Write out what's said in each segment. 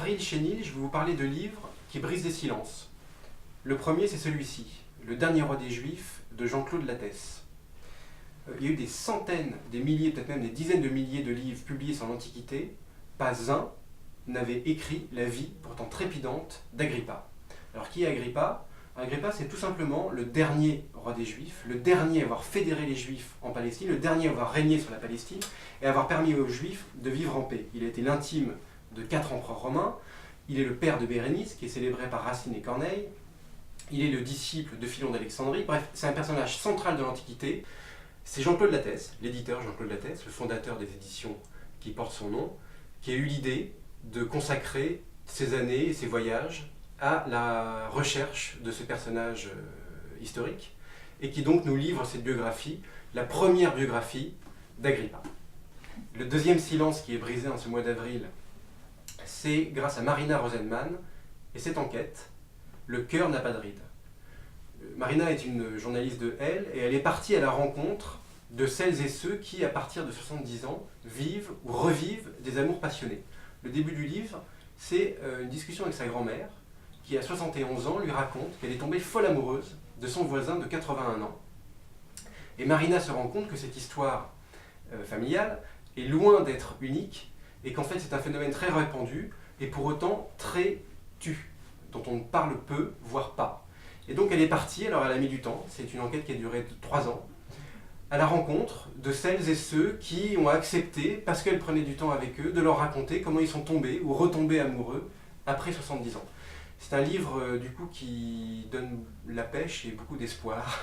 Avril Chénil, je vais vous parler de livres qui brisent des silences. Le premier, c'est celui-ci, Le dernier roi des Juifs, de Jean-Claude Lattès. Il y a eu des centaines, des milliers, peut-être même des dizaines de milliers de livres publiés sur l'Antiquité. Pas un n'avait écrit la vie, pourtant trépidante, d'Agrippa. Alors qui est Agrippa? Agrippa, c'est tout simplement le dernier roi des Juifs, le dernier à avoir fédéré les Juifs en Palestine, le dernier à avoir régné sur la Palestine et à avoir permis aux Juifs de vivre en paix. Il a été l'intime de 4 empereurs romains, il est le père de Bérénice, qui est célébré par Racine et Corneille, il est le disciple de Philon d'Alexandrie, bref, c'est un personnage central de l'Antiquité. C'est Jean-Claude Lattès, l'éditeur Jean-Claude Lattès, le fondateur des éditions qui portent son nom, qui a eu l'idée de consacrer ses années et ses voyages à la recherche de ce personnage historique, et qui donc nous livre cette biographie, la première biographie d'Agrippa. Le deuxième silence qui est brisé en ce mois d'avril, c'est grâce à Marina Rosenman et cette enquête, Le cœur n'a pas de rides. Marina est une journaliste de Elle, et elle est partie à la rencontre de celles et ceux qui, à partir de 70 ans, vivent ou revivent des amours passionnés. Le début du livre, c'est une discussion avec sa grand-mère, qui à 71 ans lui raconte qu'elle est tombée folle amoureuse de son voisin de 81 ans. Et Marina se rend compte que cette histoire familiale est loin d'être unique, et qu'en fait c'est un phénomène très répandu, et pour autant très tu, dont on parle peu, voire pas. Et donc elle est partie, alors elle a mis du temps, c'est une enquête qui a duré 3 ans, à la rencontre de celles et ceux qui ont accepté, parce qu'elle prenait du temps avec eux, de leur raconter comment ils sont tombés ou retombés amoureux après 70 ans. C'est un livre du coup qui donne la pêche et beaucoup d'espoir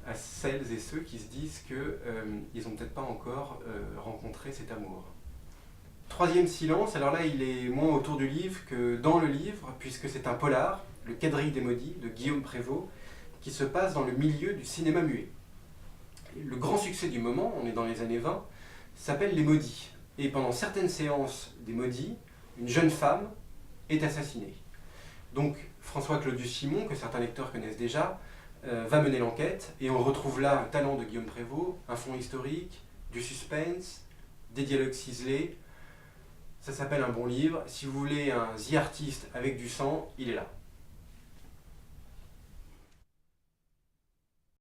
à celles et ceux qui se disent qu'ils n'ont peut-être pas encore rencontré cet amour. Troisième silence, alors là il est moins autour du livre que dans le livre, puisque c'est un polar, Le Quadrille des Maudits, de Guillaume Prévost, qui se passe dans le milieu du cinéma muet. Le grand succès du moment, on est dans les années 20, s'appelle Les Maudits. Et pendant certaines séances des Maudits, une jeune femme est assassinée. Donc François Claudius Simon, que certains lecteurs connaissent déjà, va mener l'enquête, et on retrouve là le talent de Guillaume Prévost, un fond historique, du suspense, des dialogues ciselés. Ça s'appelle un bon livre. Si vous voulez un The Artist avec du sang, il est là.